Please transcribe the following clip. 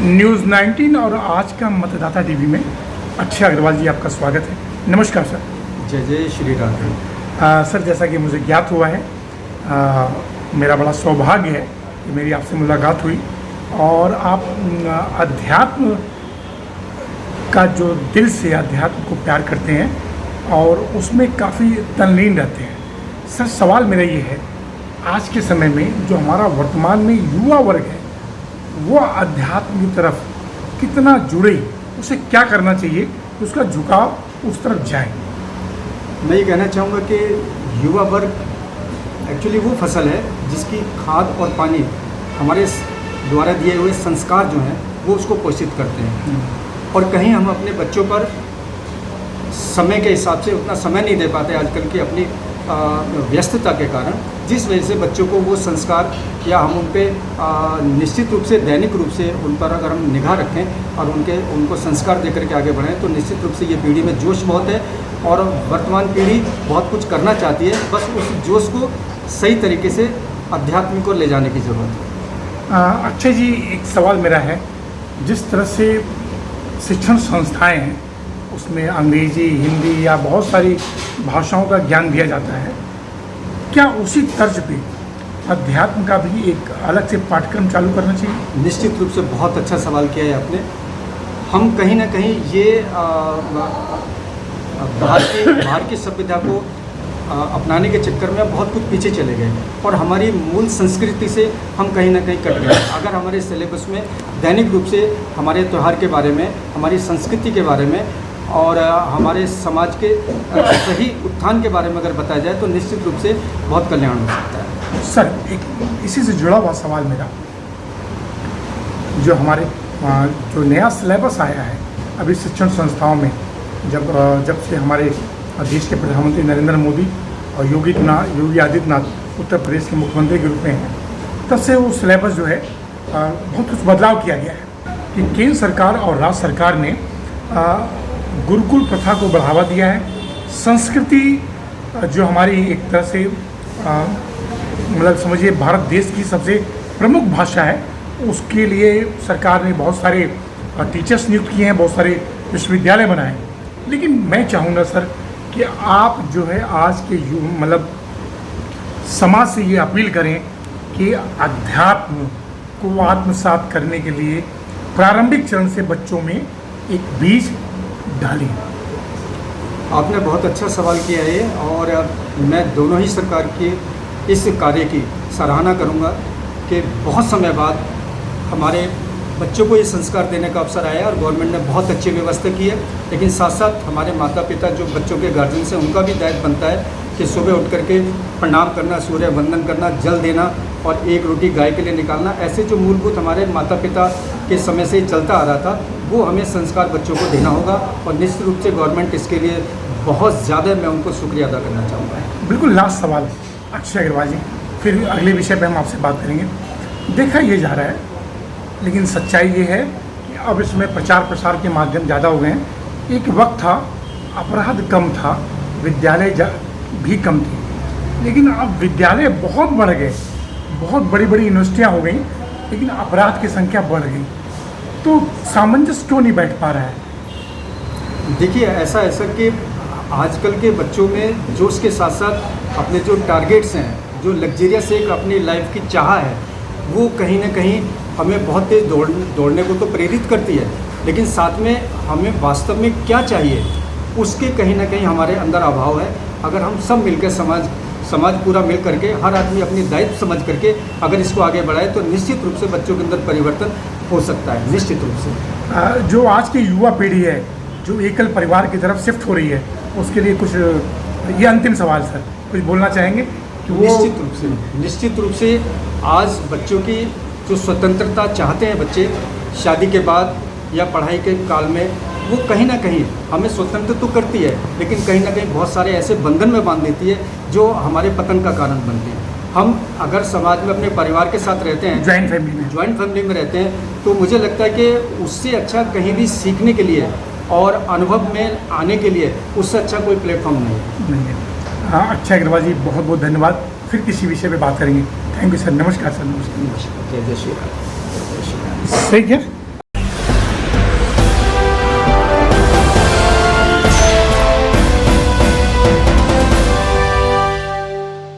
News 19 और आज का मतदाता टीवी में अक्षय अग्रवाल जी आपका स्वागत है। नमस्कार सर। जय जय श्री राम। सर, जैसा कि मुझे ज्ञात हुआ है, मेरा बड़ा सौभाग्य है कि मेरी आपसे मुलाकात हुई और आप अध्यात्म का जो दिल से अध्यात्म को प्यार करते हैं और उसमें काफ़ी तल्लीन रहते हैं। सर, सवाल मेरा ये है, आज के समय में जो हमारा वर्तमान में युवा वर्ग है वो अध्यात्म की तरफ कितना जुड़े, उसे क्या करना चाहिए कि उसका झुकाव उस तरफ जाए? मैं ये कहना चाहूँगा कि युवा वर्ग एक्चुअली वो फसल है जिसकी खाद और पानी हमारे द्वारा दिए हुए संस्कार जो हैं वो उसको पोषित करते हैं। और कहीं हम अपने बच्चों पर समय के हिसाब से उतना समय नहीं दे पाते आजकल की अपनी व्यस्तता के कारण, जिस वजह से बच्चों को वो संस्कार या हम उन पर निश्चित रूप से दैनिक रूप से उन पर अगर हम निगाह रखें और उनको संस्कार देकर के आगे बढ़ें तो निश्चित रूप से ये पीढ़ी में जोश बहुत है और वर्तमान पीढ़ी बहुत कुछ करना चाहती है। बस उस जोश को सही तरीके से अध्यात्म को ले जाने की ज़रूरत है। अक्षय जी, एक सवाल मेरा है, जिस तरह से शिक्षण संस्थाएं हैं उसमें अंग्रेजी, हिंदी या बहुत सारी भाषाओं का ज्ञान दिया जाता है, क्या उसी तर्ज पे अध्यात्म का भी एक अलग से पाठ्यक्रम चालू करना चाहिए? निश्चित रूप से बहुत अच्छा सवाल किया है आपने। हम कहीं ना कहीं ये बाहर की सभ्यता को अपनाने के चक्कर में बहुत कुछ पीछे चले गए और हमारी मूल संस्कृति से हम कहीं ना कहीं कट गए। अगर हमारे सिलेबस में दैनिक रूप से हमारे त्यौहार के बारे में, हमारी संस्कृति के बारे में और हमारे समाज के सही उत्थान के बारे में अगर बताया जाए तो निश्चित रूप से बहुत कल्याण हो सकता है। सर, एक इसी से जुड़ा हुआ सवाल मेरा, जो हमारे जो नया सिलेबस आया है अभी शिक्षण संस्थाओं में, जब से हमारे देश के प्रधानमंत्री नरेंद्र मोदी और योगी आदित्यनाथ उत्तर प्रदेश के मुख्यमंत्री के रूप में हैं, तब से वो सिलेबस जो है बहुत कुछ बदलाव किया गया है कि केंद्र सरकार और राज्य सरकार ने गुरुकुल प्रथा को बढ़ावा दिया है। संस्कृति जो हमारी एक तरह से मतलब समझिए भारत देश की सबसे प्रमुख भाषा है, उसके लिए सरकार ने बहुत सारे टीचर्स नियुक्त किए हैं, बहुत सारे विश्वविद्यालय बनाए। लेकिन मैं चाहूँगा सर कि आप जो है आज के मतलब समाज से ये अपील करें कि अध्यात्म को आत्मसात करने के लिए प्रारंभिक चरण से बच्चों में एक बीज डालें। आपने बहुत अच्छा सवाल किया है और मैं दोनों ही सरकार के इस कार्य की सराहना करूंगा कि बहुत समय बाद हमारे बच्चों को ये संस्कार देने का अवसर आया और गवर्नमेंट ने बहुत अच्छी व्यवस्था की है। लेकिन साथ साथ हमारे माता पिता जो बच्चों के गार्जियन हैं उनका भी दायित्व बनता है कि सुबह उठ करके प्रणाम करना, सूर्य वंदन करना, जल देना और एक रोटी गाय के लिए निकालना, ऐसे जो मूलभूत हमारे माता पिता के समय से चलता आ रहा था वो हमें संस्कार बच्चों को देना होगा और निश्चित रूप से गवर्नमेंट इसके लिए बहुत ज़्यादा मैं उनको शुक्रिया अदा करना चाहूँगा। बिल्कुल लास्ट सवाल अक्षय अग्रवाल जी, फिर अगले विषय पे हम आपसे बात करेंगे। देखा ये जा रहा है, लेकिन सच्चाई ये है कि अब इसमें प्रचार प्रसार के माध्यम ज़्यादा हो गए हैं। एक वक्त था अपराध कम था, विद्यालय भी कम थी, लेकिन अब विद्यालय बहुत बढ़ गए, बहुत बड़ी बड़ी यूनिवर्सिटियाँ हो गई, लेकिन अपराध की संख्या बढ़ गई। तो सामंजस्य क्यों नहीं बैठ पा रहा है? देखिए, ऐसा कि आजकल के बच्चों में जोश के साथ साथ अपने जो टारगेट्स हैं, जो लग्जरियस एक अपनी लाइफ की चाह है, वो कहीं ना कहीं हमें बहुत तेज़ दौड़ने को तो प्रेरित करती है, लेकिन साथ में हमें वास्तव में क्या चाहिए उसके कहीं ना कहीं हमारे अंदर अभाव है। अगर हम सब मिलकर समाज पूरा मिल करके, हर आदमी अपनी दायित्व समझ करके अगर इसको आगे बढ़ाए तो निश्चित रूप से बच्चों के अंदर परिवर्तन हो सकता है। निश्चित रूप से जो आज की युवा पीढ़ी है जो एकल परिवार की तरफ शिफ्ट हो रही है, उसके लिए कुछ, ये अंतिम सवाल सर, कुछ बोलना चाहेंगे कि वो? निश्चित रूप से आज बच्चों की जो स्वतंत्रता चाहते हैं बच्चे शादी के बाद या पढ़ाई के काल में, वो कहीं ना कहीं हमें स्वतंत्र तो करती है लेकिन कहीं ना कहीं बहुत सारे ऐसे बंधन में बांध देती है जो हमारे पतन का कारण बनते हैं। हम अगर समाज में अपने परिवार के साथ रहते हैं, ज्वाइंट फैमिली में रहते हैं, तो मुझे लगता है कि उससे अच्छा कहीं भी सीखने के लिए और अनुभव में आने के लिए उससे अच्छा कोई प्लेटफॉर्म नहीं है। हाँ, अक्षय अग्रवाल जी, बहुत बहुत धन्यवाद। फिर किसी विषय पे बात करेंगे। Thank you sir. नमस्कार सर। नमस्कार। जय जय श्री राम। सही है।